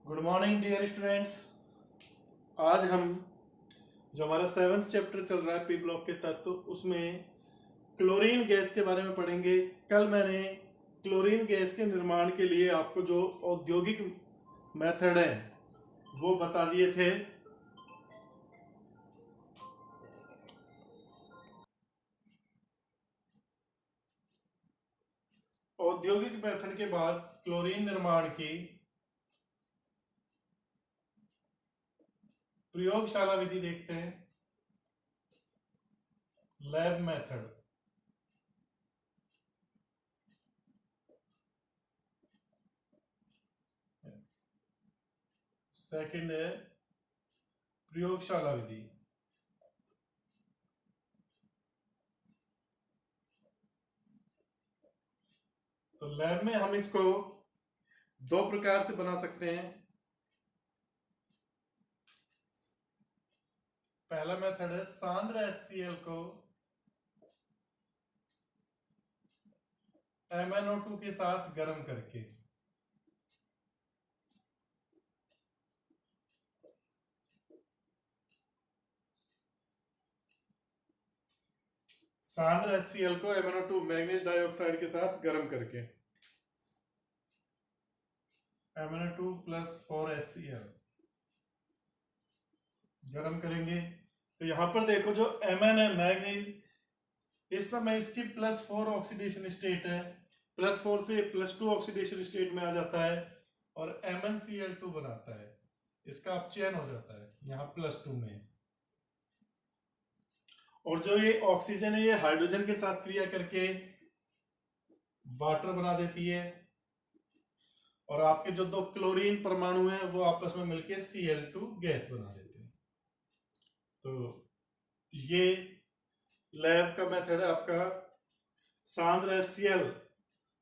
Good morning dear students. आज हम जो हमारा 7th चैप्टर चल रहा है पी ब्लॉक के तत्व, उसमें क्लोरीन गैस के बारे में पढ़ेंगे। कल मैंने क्लोरीन गैस के निर्माण के लिए आपको जो औद्योगिक मेथड है वो बता दिए थे। औद्योगिक मेथड के बाद क्लोरीन निर्माण की प्रयोगशाला विधि देखते हैं, लैब मेथड। सेकंड है प्रयोगशाला विधि। तो लैब में हम इसको दो प्रकार से बना सकते हैं। पहला मेथड है सांद्र HCl को MnO2 के साथ गर्म करके। सांद्र HCl को MnO2 मैग्नीज डाइऑक्साइड के साथ गर्म करके, MnO2 + 4HCl गर्म करेंगे। तो यहां पर देखो जो Mn है मैग्नीज, इस समय इसकी +4 ऑक्सीडेशन स्टेट है, +4 से +2 ऑक्सीडेशन स्टेट में आ जाता है और MnCl2 बनाता है। इसका अपचयन हो जाता है यहाँ +2 में। और जो ये ऑक्सीजन है ये हाइड्रोजन के साथ क्रिया करके वाटर बना देती है और आपके जो दो क्लोरीन परमाणु हैं वो आपस में मिलकर Cl2 गैस बना देते हैं। तो ये लैब का मेथड है आपका। सांद्र HCl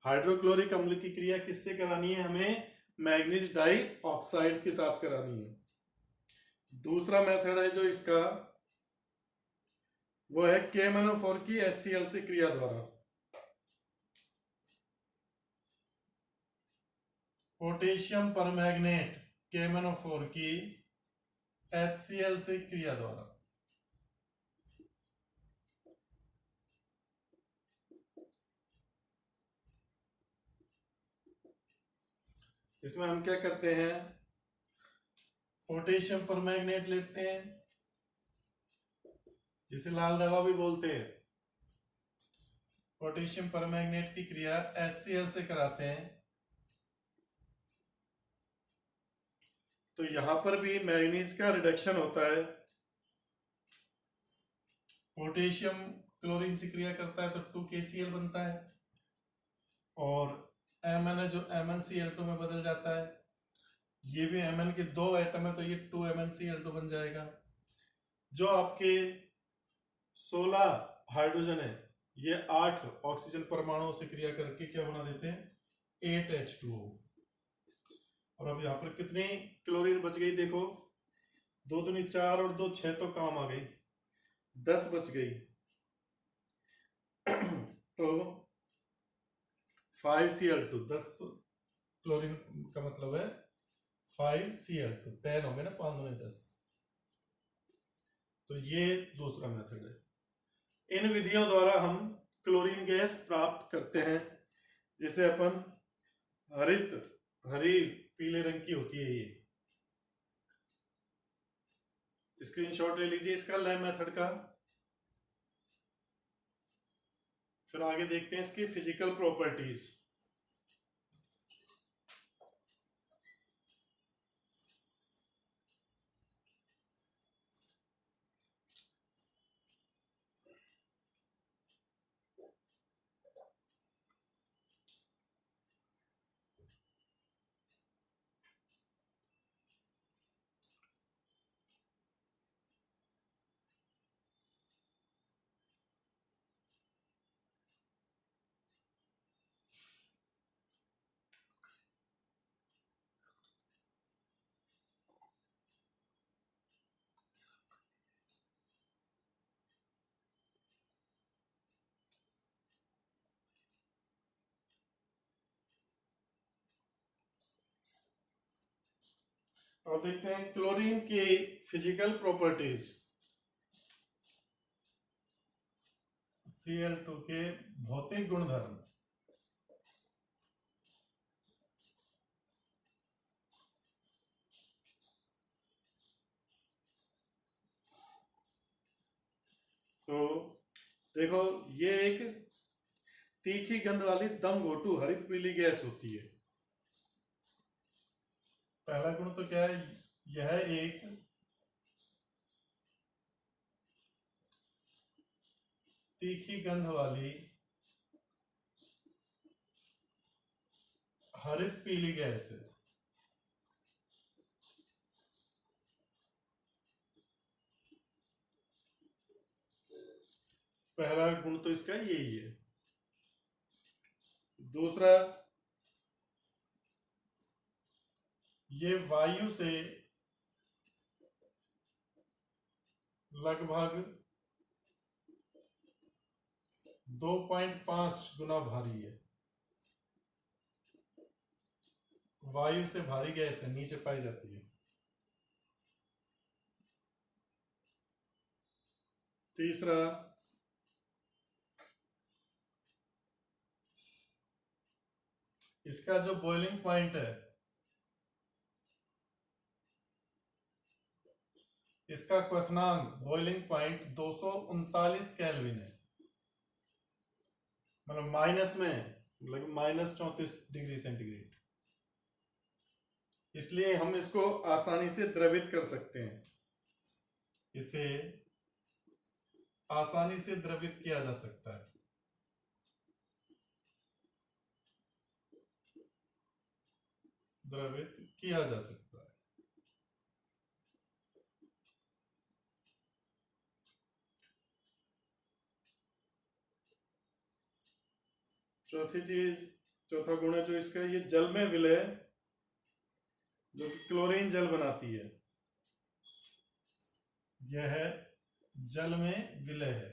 हाइड्रोक्लोरिक अम्ल की क्रिया किससे करानी है? हमें मैग्नीज डाई ऑक्साइड के साथ करानी है। दूसरा मेथड है जो इसका वो है KMnO4 की HCl से क्रिया द्वारा। पोटेशियम परमैंगनेट KMnO4 की HCl से क्रिया द्वारा। इसमें हम क्या करते हैं, पोटेशियम परमैंगनेट लेते हैं, जिसे लाल दवा भी बोलते हैं। पोटेशियम परमैंगनेट की क्रिया HCl से कराते हैं। तो यहां पर भी मैग्नीज का रिडक्शन होता है। पोटेशियम क्लोरीन से क्रिया करता है तो 2KCl बनता है और Mn है जो MnCl2 में बदल जाता है। ये भी Mn के दो एटम है तो ये 2MnCl2 बन जाएगा। जो आपके 16 हाइड्रोजन है ये 8 ऑक्सीजन परमाणुओं से क्रिया करके क्या बना देते हैं? 8H2O। और अब यहाँ पर कितनी क्लोरीन बच गई देखो, 2 दूनी 4 और 2 6 तो काम आ गई, 10 बच गई। तो 5Cl2, 10 क्लोरीन का मतलब है 5Cl2, 10 हो गए ना, 5 दूनी 10। तो ये दूसरा मेथड है। इन विधियों द्वारा हम क्लोरीन गैस प्राप्त करते हैं, जिसे अपन हरी पीले रंग की होती है। ये स्क्रीनशॉट ले लीजिए इसका लैब मेथड का। फिर आगे देखते हैं इसकी फिजिकल प्रॉपर्टीज। और देखते हैं क्लोरीन की फिजिकल प्रॉपर्टीज। Cl2 के भौतिक गुणधर्म। तो देखो, ये एक तीखी गंध वाली दम घोटू हरित पीली गैस होती है। पहला गुण तो क्या है, यह एक तीखी गंध वाली हरित पीली गैस है। पहला गुण तो इसका यही है। दूसरा, ये वायु से लगभग 2.5 गुना भारी है। वायु से भारी गैस है, नीचे पाई जाती है। तीसरा, इसका जो बॉइलिंग पॉइंट है, इसका क्वथनांक बॉइलिंग पॉइंट 239 केल्विन है। मतलब माइनस में, मतलब -34 डिग्री सेंटीग्रेड। इसलिए हम इसको आसानी से द्रवित कर सकते हैं। इसे आसानी से द्रवित किया जा सकता है। द्रवित किया जा सकता है। चौथी चीज, चौथा गुण है जो इसका, ये जल में विलय, जो क्लोरीन जल बनाती है, यह जल में विलय है।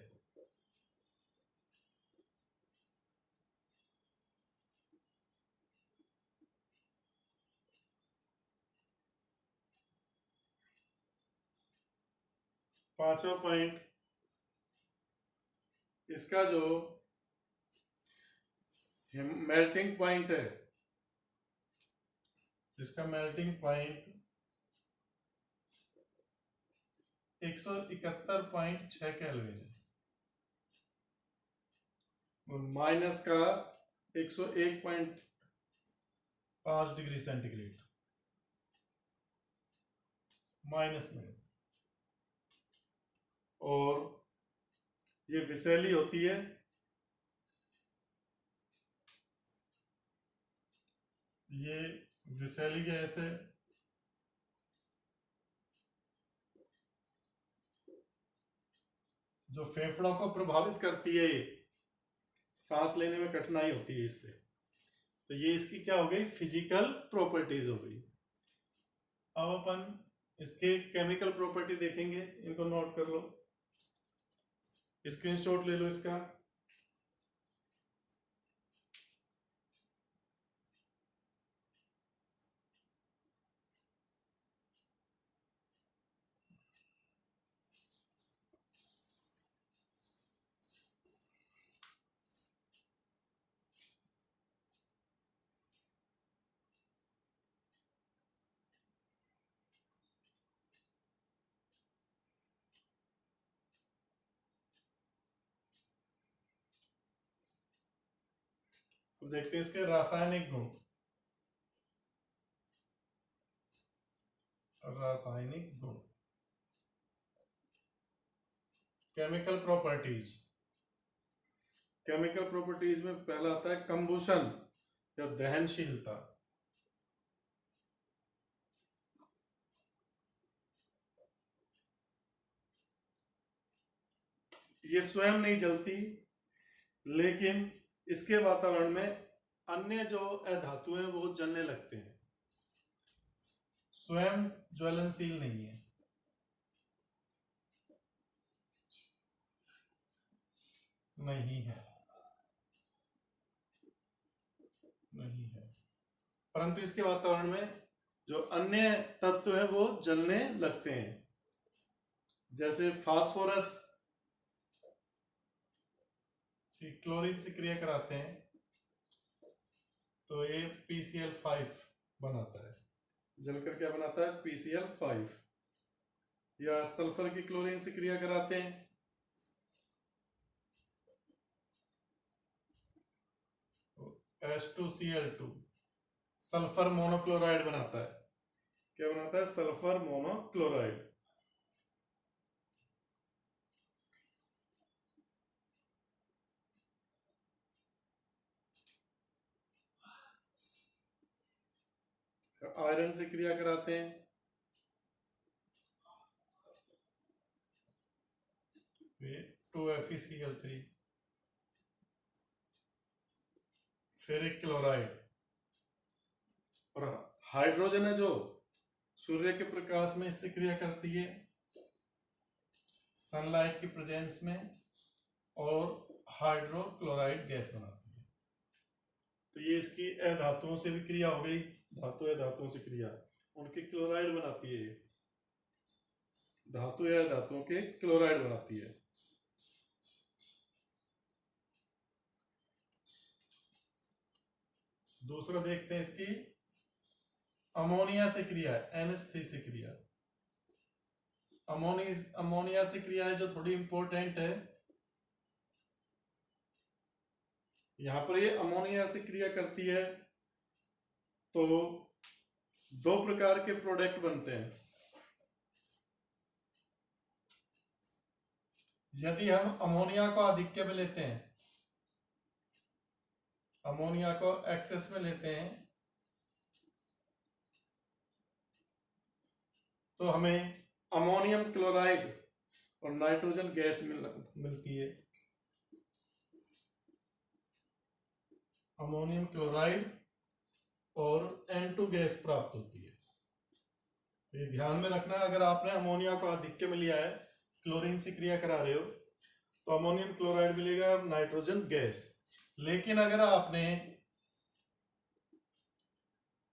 पांचवा पॉइंट, इसका जो मेल्टिंग पॉइंट है, इसका मेल्टिंग पॉइंट 171.6 केल्विन है। और माइनस का 101.5 डिग्री सेंटीग्रेड माइनस में। और ये विषैली होती है। ये विषैली गैस है। जो फेफड़ों को प्रभावित करती है, सांस लेने में कठिनाई होती है इससे। तो ये इसकी क्या हो गई, फिजिकल प्रॉपर्टीज हो गई। अब अपन इसके केमिकल प्रॉपर्टी देखेंगे, इनको नोट कर लो, स्क्रीनशॉट ले लो इसका। तो देखते हैं इसके रासायनिक गुण। रासायनिक गुण, केमिकल प्रॉपर्टीज। केमिकल प्रॉपर्टीज में पहला आता है कंबुशन या दहनशीलता। ये स्वयं नहीं जलती, लेकिन इसके वातावरण में अन्य जो अधातु हैं वो जलने लगते हैं। स्वयं ज्वलनशील नहीं है। नहीं है, नहीं है, परंतु इसके वातावरण में जो अन्य तत्व है वो जलने लगते हैं, जैसे फास्फोरस क्लोरीन से क्रिया कराते हैं तो ये PCl5 बनाता है, जलकर क्या बनाता है, PCl5। या सल्फर की क्लोरीन से क्रिया कराते हैं H2Cl2 सल्फर मोनोक्लोराइड बनाता है। क्या बनाता है, सल्फर मोनोक्लोराइड। आयरन से क्रिया कराते हैं ये 2FeCl3 फेरिक क्लोराइड। और हाइड्रोजन है जो सूर्य के प्रकाश में इससे क्रिया करती है सनलाइट की प्रेजेंस में और हाइड्रोक्लोराइड गैस बनाती है। तो ये इसकी अधातुओं से भी क्रिया हो गई, धातु या धातुओं से क्रिया, उनकी क्लोराइड बनाती है, धातु या धातुओं के क्लोराइड बनाती है। दूसरा देखते हैं इसकी अमोनिया से क्रिया है, NH3 से क्रिया। अमोनिया से क्रिया है जो थोड़ी इंपॉर्टेंट है। यहां पर ये अमोनिया से क्रिया करती है तो दो प्रकार के प्रोडक्ट बनते हैं। यदि हम अमोनिया को आधिक्य में लेते हैं, अमोनिया को एक्सेस में लेते हैं तो हमें अमोनियम क्लोराइड और नाइट्रोजन गैस मिलती है। अमोनियम क्लोराइड और N2 गैस प्राप्त होती है। ये ध्यान में रखना, अगर आपने अमोनिया को आधिक्य में लिया है, क्लोरीन से क्रिया करा रहे हो तो अमोनियम क्लोराइड मिलेगा और नाइट्रोजन गैस। लेकिन अगर आपने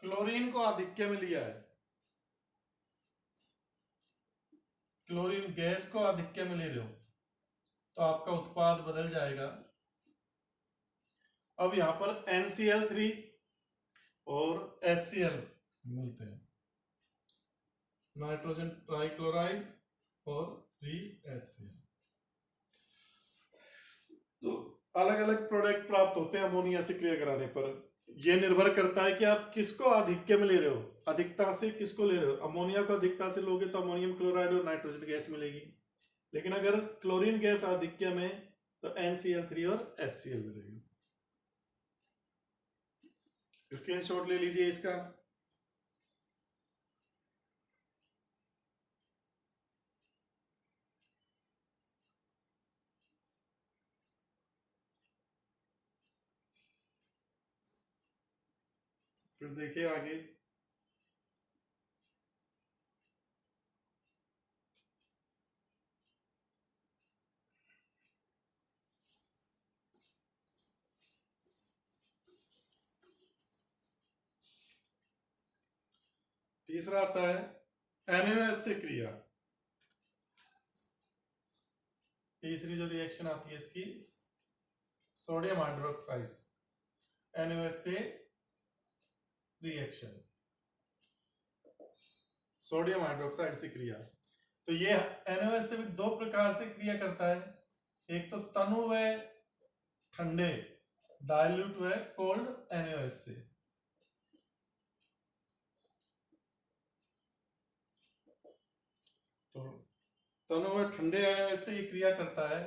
क्लोरीन को आधिक्य में लिया है, क्लोरीन गैस को आधिक्य में ले रहे हो तो आपका उत्पाद बदल जाएगा। अब यहां पर NCl3 और HCl मिलते हैं, नाइट्रोजन ट्राइक्लोराइड और 3HCl। तो अलग अलग प्रोडक्ट प्राप्त होते हैं अमोनिया से क्रिया कराने पर। यह निर्भर करता है कि आप किसको आधिक्य में ले रहे हो, अधिकता से किसको ले रहे हो। अमोनिया को अधिकता से लोगे तो अमोनियम क्लोराइड और नाइट्रोजन गैस मिलेगी, लेकिन अगर क्लोरीन गैस आधिक्य में तो NCl3 और HCl मिलेगी। स्क्रीनशॉट ले लीजिए इसका। फिर देखिए आगे, तीसरा आता है NaOH से क्रिया। तीसरी जो रिएक्शन आती है इसकी सोडियम हाइड्रोक्साइड, NaOH से रिएक्शन, सोडियम हाइड्रोक्साइड से क्रिया। तो ये NaOH से भी दो प्रकार से क्रिया करता है, एक तो तनु व ठंडे डाइल्यूट व कोल्ड NaOH से। तो तनु व ठंडे NaOH से ये क्रिया करता है,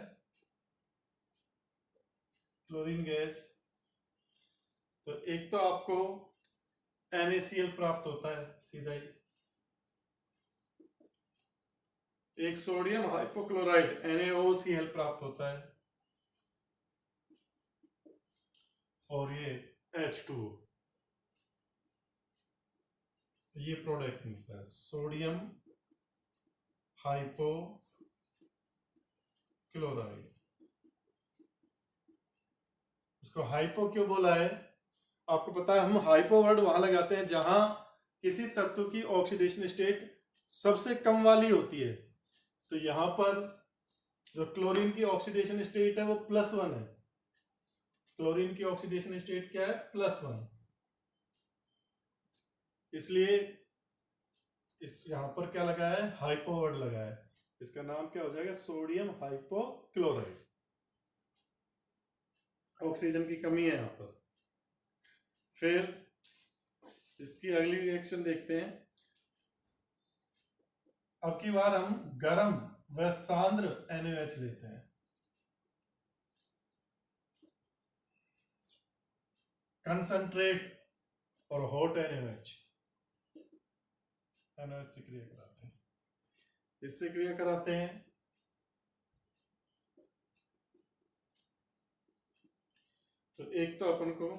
क्लोरीन गैस। तो एक तो आपको NaCl प्राप्त होता है सीधा ही, एक सोडियम हाइपोक्लोराइड NaOCl प्राप्त होता है, और ये H2O, ये प्रोडक्ट मिलता है सोडियम हाइपोक्लोराइड। इसको हाइपो क्यों बोला है, आपको पता है हम हाइपो वर्ड वहां लगाते हैं जहां किसी तत्व की ऑक्सीडेशन स्टेट सबसे कम वाली होती है, तो यहां पर जो क्लोरीन की ऑक्सीडेशन स्टेट है वो +1 है। क्लोरीन की ऑक्सीडेशन स्टेट क्या है? +1। इसलिए इस यहां पर क्या लगा है? हाइपो वर्ड लगा है। इसका नाम क्या हो जाएगा? Sodium hypochloride. ऑक्सीजन की कमी है यहां पर। फिर इसकी अगली रिएक्शन देखते हैं। अब की बार हम गर्म व सांद्र NaOH लेते हैं। कंसंट्रेट और हॉट NaOH से क्रिया कराते हैं। इससे क्रिया कराते हैं तो एक तो अपन को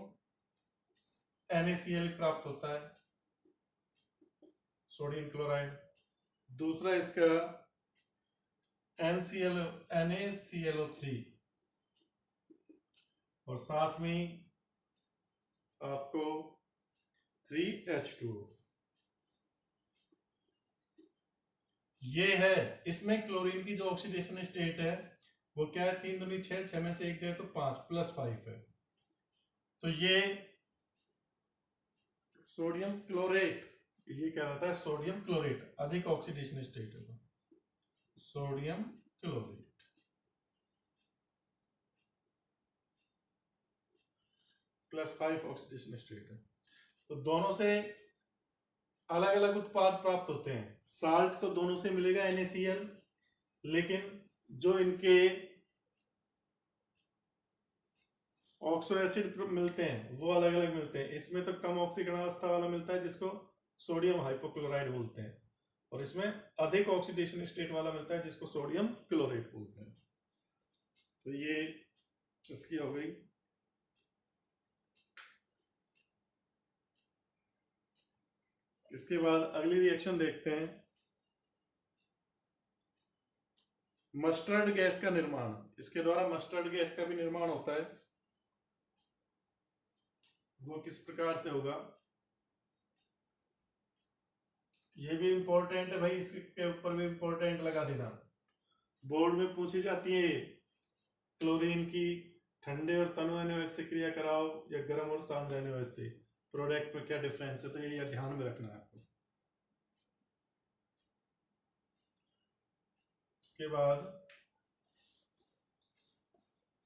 NaCl प्राप्त होता है, सोडियम क्लोराइड। दूसरा इसका NaClO3 और साथ में आपको 3H2O। ये है। इसमें क्लोरीन की जो ऑक्सीडेशन स्टेट है वो क्या है? 3 दूनी 6, 6 में से 1 गए तो 5, +5 है। तो ये सोडियम क्लोरेट, ये क्या रहता है? सोडियम क्लोरेट, अधिक ऑक्सीडेशन स्टेट होगा, सोडियम क्लोरेट। +5 ऑक्सीडेशन स्टेट है। तो दोनों से अलग अलग उत्पाद प्राप्त होते हैं। साल्ट तो दोनों से मिलेगा NaCl, लेकिन जो इनके ऑक्सो एसिड मिलते हैं वो अलग अलग मिलते हैं। इसमें तो कम ऑक्सीकरण अवस्था वाला मिलता है जिसको सोडियम हाइपोक्लोराइड बोलते हैं, और इसमें अधिक ऑक्सीडेशन स्टेट वाला मिलता है जिसको सोडियम क्लोरेट बोलते हैं। तो ये इसकी हो गई। इसके बाद अगली रिएक्शन देखते हैं, मस्टर्ड गैस का निर्माण। इसके द्वारा मस्टर्ड गैस का भी निर्माण होता है। वो किस प्रकार से होगा? ये भी इंपॉर्टेंट है भाई, इसके ऊपर भी इंपॉर्टेंट लगा देना। बोर्ड में पूछी जाती है क्लोरीन की ठंडे और तनु NaOH से क्रिया कराओ या गर्म और सांद्र NaOH से, प्रोडक्ट में क्या डिफरेंस है, तो ये ध्यान में रखना है आपको। इसके बाद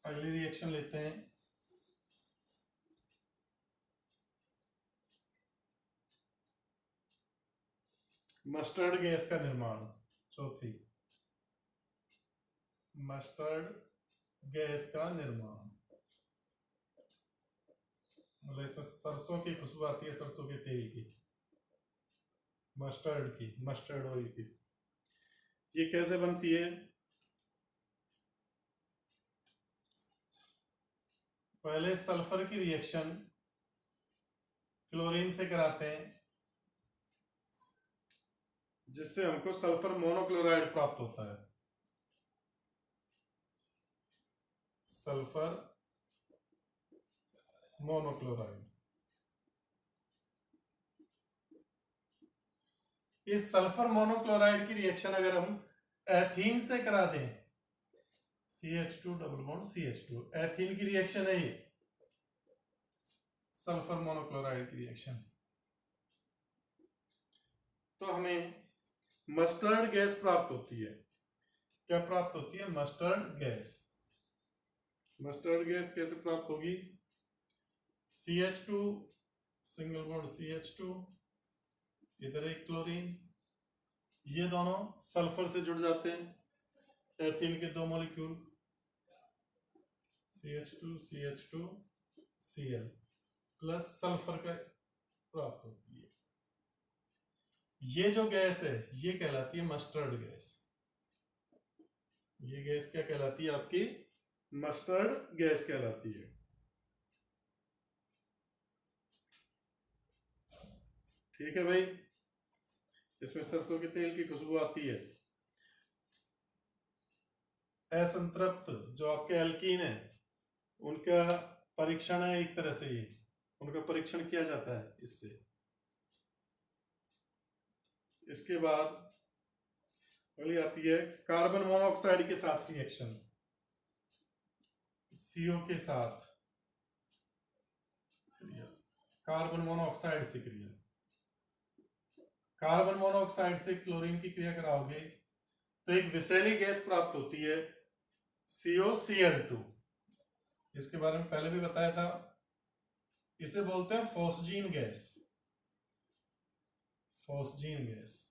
अगली रिएक्शन लेते हैं, मस्टर्ड गैस का निर्माण। चौथी, मस्टर्ड गैस का निर्माण, मतलब इसमें सरसों की खुशबू आती है, सरसों के तेल की, मस्टर्ड की, मस्टर्ड ऑयल की। ये कैसे बनती है? पहले सल्फर की रिएक्शन क्लोरीन से कराते हैं जिससे हमको सल्फर मोनोक्लोराइड प्राप्त होता है। Sulphur monochloride. इस सल्फर मोनोक्लोराइड की रिएक्शन अगर हम एथीन से करा दें, CH2 double bond CH2, ethene की रिएक्शन है ये, सल्फर मोनोक्लोराइड की रिएक्शन, तो हमें मस्टर्ड गैस प्राप्त होती है। क्या प्राप्त होती है? Mustard gas. मस्टर्ड गैस कैसे प्राप्त होगी? CH2 सिंगल बॉन्ड CH2, इधर एक क्लोरीन, ये दोनों सल्फर से जुड़ जाते हैं। एथीन के 2 molecule CH2 Cl plus sulphur का प्राप्त होती है। ये जो गैस है ये कहलाती है मस्टर्ड गैस। ये गैस क्या कहलाती है? आपकी मस्टर्ड गैस कहलाती है। ठीक है भाई, इसमें सरसों के तेल की खुशबू आती है। असंतृप्त जो आपके एल्कीन है उनका परीक्षण है, एक तरह से ये उनका परीक्षण किया जाता है इससे। इसके बाद अगली आती है कार्बन मोनोऑक्साइड के साथ रिएक्शन, CO के साथ कार्बन मोनोऑक्साइड से क्रिया। कार्बन मोनोऑक्साइड से क्लोरीन की क्रिया कराओगे तो एक विषैली गैस प्राप्त होती है COCl2। इसके बारे में पहले भी बताया था, इसे बोलते हैं फॉस्जीन गैस। फॉस्जीन गैस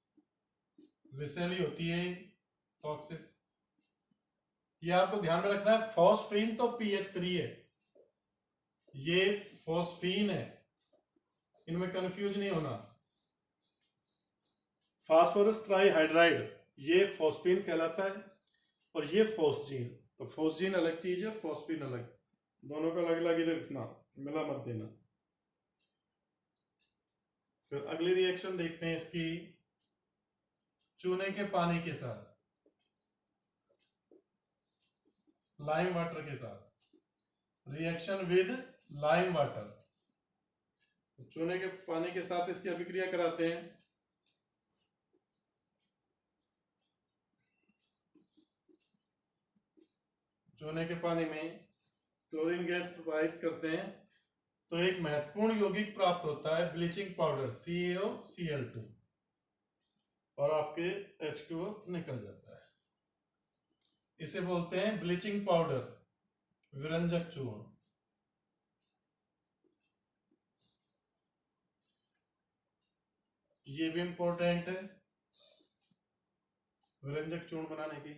विषैली होती है, टॉक्सिस। ये आपको ध्यान में रखना है, फॉस्फीन तो PH3 है, ये फॉस्फीन है, इनमें कंफ्यूज नहीं होना। फास्फोरस ट्राईहाइड्राइड ये फॉस्फीन कहलाता है और ये फॉस्जीन। तो फॉस्जीन अलग चीज है, फॉस्फीन अलग, दोनों का अलग अलग ही रखना, मिला मत देना। फिर अगली रिएक्शन देखते हैं इसकी, चूने के पानी के साथ, लाइम वाटर के साथ, रिएक्शन विद लाइम वाटर। चूने के पानी के साथ इसकी अभिक्रिया कराते हैं। चूने के पानी में क्लोरीन गैस प्रवाहित करते हैं तो एक महत्वपूर्ण यौगिक प्राप्त होता है, ब्लीचिंग पाउडर CaOCl2, और आपके H2O निकल जाता है। इसे बोलते हैं ब्लीचिंग पाउडर, विरंजक चूर्ण। ये भी इंपॉर्टेंट है विरंजक चूर्ण बनाने की।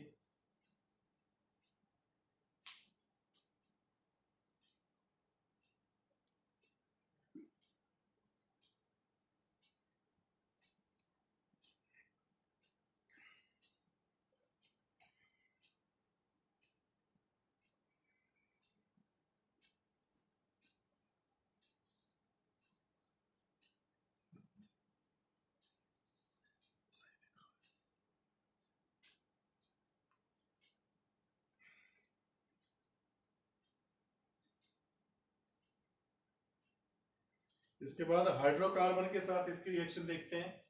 इसके बाद हाइड्रोकार्बन के साथ इसकी रिएक्शन देखते हैं,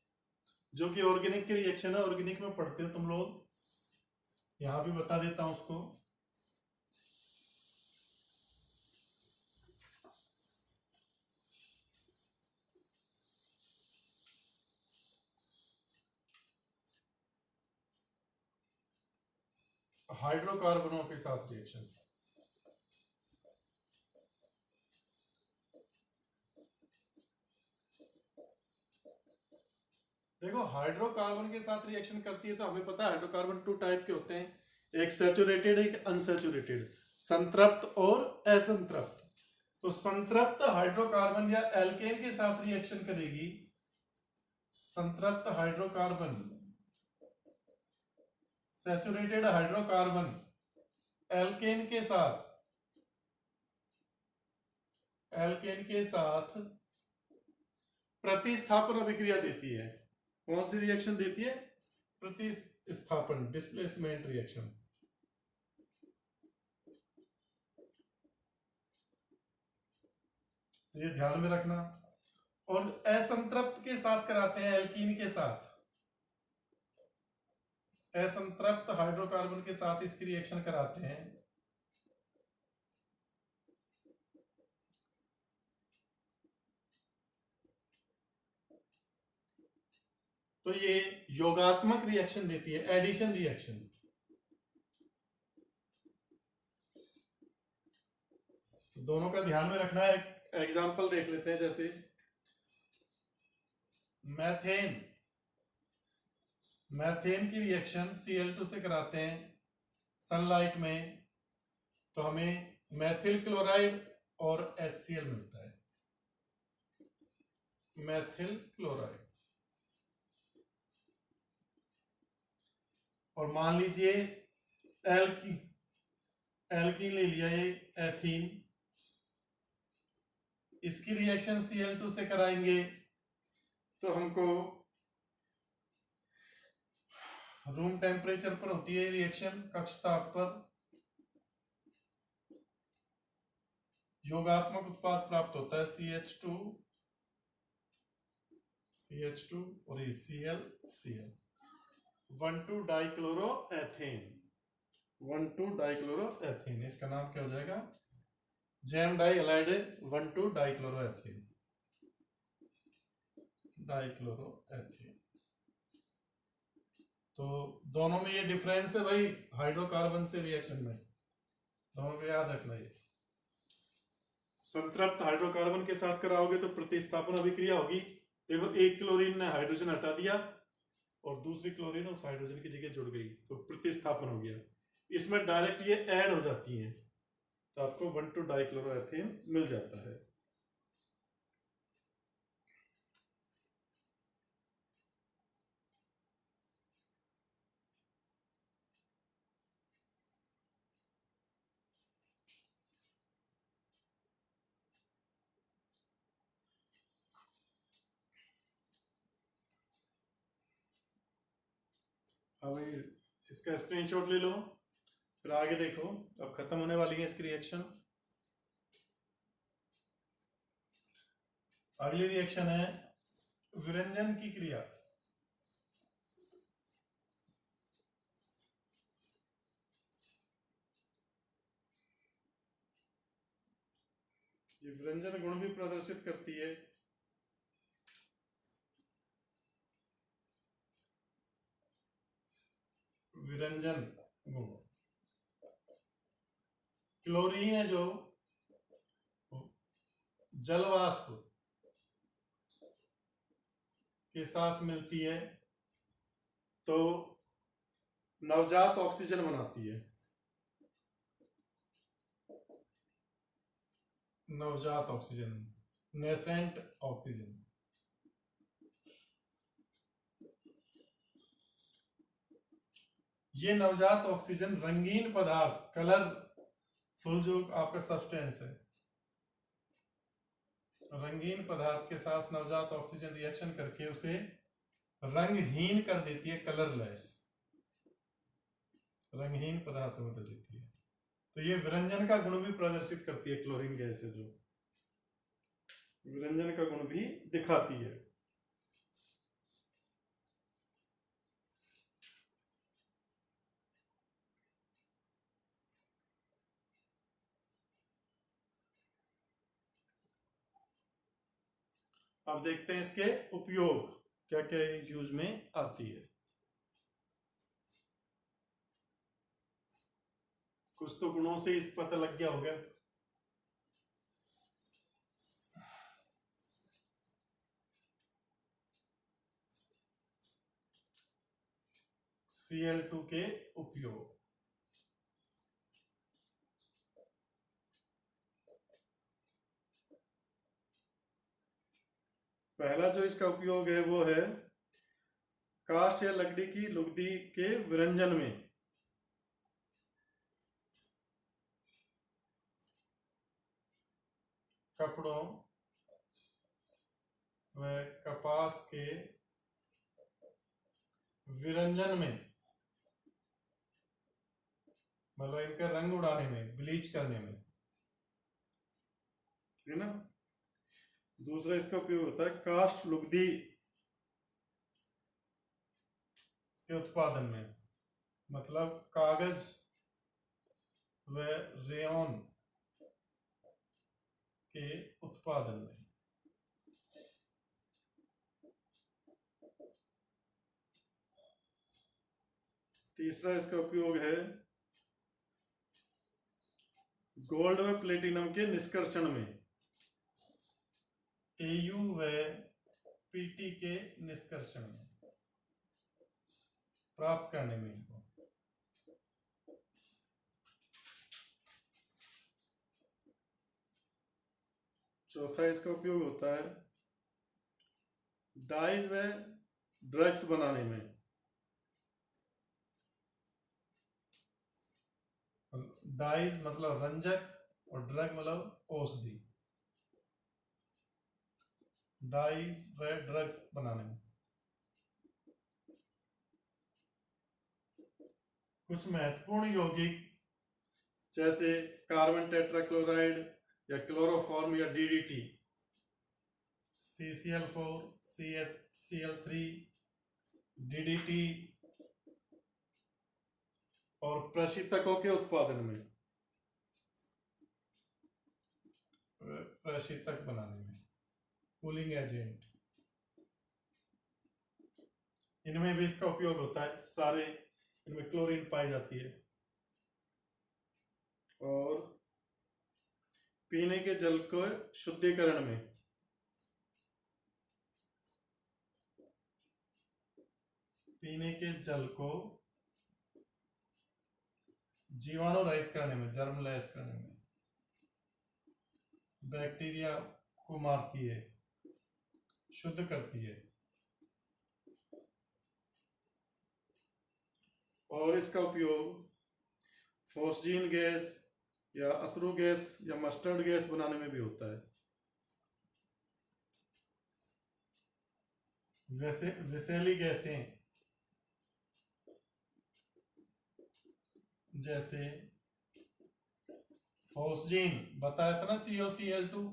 जो कि ऑर्गेनिक की रिएक्शन है। ऑर्गेनिक में पढ़ते हो तुम लोग, यहां भी बता देता हूं उसको। हाइड्रोकार्बनों के साथ रिएक्शन, देखो हाइड्रोकार्बन के साथ रिएक्शन करती है तो हमें पता है हाइड्रोकार्बन 2 टाइप के होते हैं, एक सैचुरेटेड एक अनसैचुरेटेड, संतृप्त और असंतृप्त। तो संतृप्त हाइड्रोकार्बन या एल्केन के साथ रिएक्शन करेगी, संतृप्त हाइड्रोकार्बन, सैचुरेटेड हाइड्रोकार्बन एल्केन के साथ, एल्केन के साथ प्रतिस्थापन अभिक्रिया देती है। कौन सी रिएक्शन देती है? प्रतिस्थापन, डिस्प्लेसमेंट रिएक्शन। ये ध्यान में रखना। और असंतृप्त के साथ कराते हैं, एल्कीन के साथ, असंतृप्त हाइड्रोकार्बन के साथ इसकी रिएक्शन कराते हैं। तो ये योगात्मक रिएक्शन देती है, एडिशन रिएक्शन। दोनों का ध्यान में रखना है। एग्जाम्पल देख लेते हैं, जैसे मैथेन, मैथेन की रिएक्शन Cl2 से कराते हैं सनलाइट में, तो हमें मैथिल क्लोराइड और HCl मिलता है, मैथिल क्लोराइड। और मान लीजिए एल्कीन ले लिया, ये एथीन, इसकी रिएक्शन Cl2 से कराएंगे तो हमको रूम टेम्परेचर पर होती है रिएक्शन, कक्ष ताप पर, योगात्मक उत्पाद प्राप्त होता है CH2 CH2 और ये Cl 1,2 डाइक्लोरोएथेन 1,2 डाइक्लोरोएथेन, इसका नाम क्या हो जाएगा? जैम डाई एलाइड 1,2 डाइक्लोरोएथेन तो दोनों में ये डिफरेंस है भाई, हाइड्रोकार्बन से रिएक्शन में, दोनों को याद रखना। ये संतृप्त हाइड्रोकार्बन के साथ कराओगे तो प्रतिस्थापन अभिक्रिया होगी। देखो एक क्लोरीन ने हाइड्रोजन हटा दिया और दूसरी क्लोरीन उस हाइड्रोजन की जगह जुड़ गई, तो प्रतिस्थापन हो गया। इसमें डायरेक्ट ये ऐड हो जाती हैं, तो आपको 1,2 डाइक्लोरोएथेन मिल जाता है। अब इसका स्क्रीनशॉट ले लो, फिर आगे देखो। अब खत्म होने वाली है इसकी रिएक्शन। अगली रिएक्शन है विरंजन की क्रिया। ये विरंजन गुण भी प्रदर्शित करती है। विरंजन गुण, क्लोरीन है जो जलवाष्प के साथ मिलती है तो नवजात ऑक्सीजन बनाती है। नवजात ऑक्सीजन, नेसेंट ऑक्सीजन। ये नवजात ऑक्सीजन रंगीन पदार्थ, कलरफुल जो आपका सब्सटेंस है, रंगीन पदार्थ के साथ नवजात ऑक्सीजन रिएक्शन करके उसे रंगहीन कर देती है, कलरलेस, रंगहीन पदार्थ में बदल देती है। तो ये विरंजन का गुण भी प्रदर्शित करती है। क्लोरीन गैस है जो विरंजन का गुण भी दिखाती है। अब देखते हैं इसके उपयोग, क्या क्या यूज में आती है। कुछ तो गुणों से इस पता लग गया होगा। Cl2 के उपयोग, पहला जो इसका उपयोग है वो है काष्ठ या लकड़ी की लुगदी के विरंजन में। कपड़ों व कपास के विरंजन में, मतलब इनका रंग उड़ाने में, ब्लीच करने में, है ना। दूसरा इसका उपयोग होता है काष्ठ लुगदी के उत्पादन में, मतलब कागज व रेयन के उत्पादन में। तीसरा इसका उपयोग है गोल्ड व प्लेटिनम के निष्कर्षण में, Au व Pt के निष्कर्षण में, प्राप्त करने में इनको। चौथा इसका उपयोग होता है डाइज व ड्रग्स बनाने में। डाइज मतलब रंजक और ड्रग मतलब औषधि, डाइज व ड्रग्स बनाने में। कुछ महत्वपूर्ण यौगिक जैसे कार्बन टेट्राक्लोराइड या क्लोरोफॉर्म या DDT, CCl4, CH Cl3 DDT और प्रशीतकों के उत्पादन में, प्रशीतक बनाने में, कूलिंग एजेंट, इनमें भी इसका उपयोग होता है। सारे इनमें क्लोरीन पाई जाती है। और पीने के जल को शुद्धिकरण में, पीने के जल को जीवाणु रहित करने में, जर्मलेस करने में, बैक्टीरिया को मारती है, शुद्ध करती है। और इसका उपयोग फॉस्जीन गैस या अश्रु गैस या मस्टर्ड गैस बनाने में भी होता है। वैसे विषैली गैसें जैसे फॉस्जीन बताया था ना, COCl2,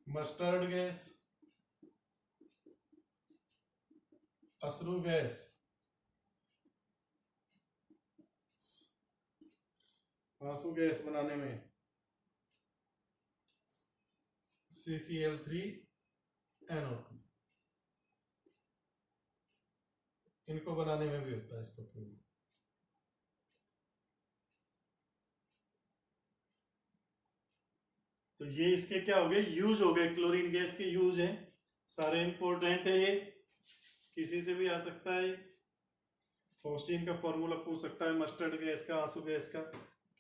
मस्टर्ड गैस, अश्रु गैस, आंसू गैस बनाने में CCl3NO2, इनको बनाने में भी होता है इसका उपयोग। तो ये इसके क्या हो गए, यूज हो गए। क्लोरीन गैस के यूज हैं, सारे इंपॉर्टेंट है। ये किसी से भी आ सकता है। फॉस्टीन का फॉर्मूला पूछ सकता है, मस्टर्ड गैस का, आंसू गैस का,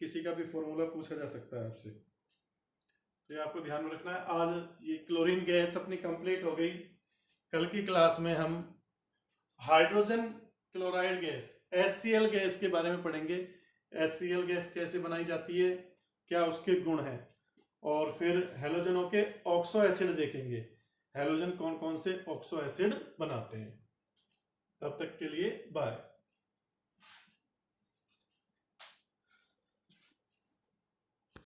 किसी का भी फॉर्मूला पूछा जा सकता है आपसे। तो ये आपको ध्यान में रखना है। आज ये क्लोरीन गैस अपनी कंप्लीट हो गई। कल की क्लास में हम hydrogen chloride gas HCl gas के बारे में पढ़ेंगे। HCl गैस कैसे बनाई जाती है, क्या उसके गुण हैं, और फिर हेलोजनों के ऑक्सो एसिड देखेंगे, हेलोजन कौन कौन से ऑक्सो एसिड बनाते हैं। तब तक के लिए बाय।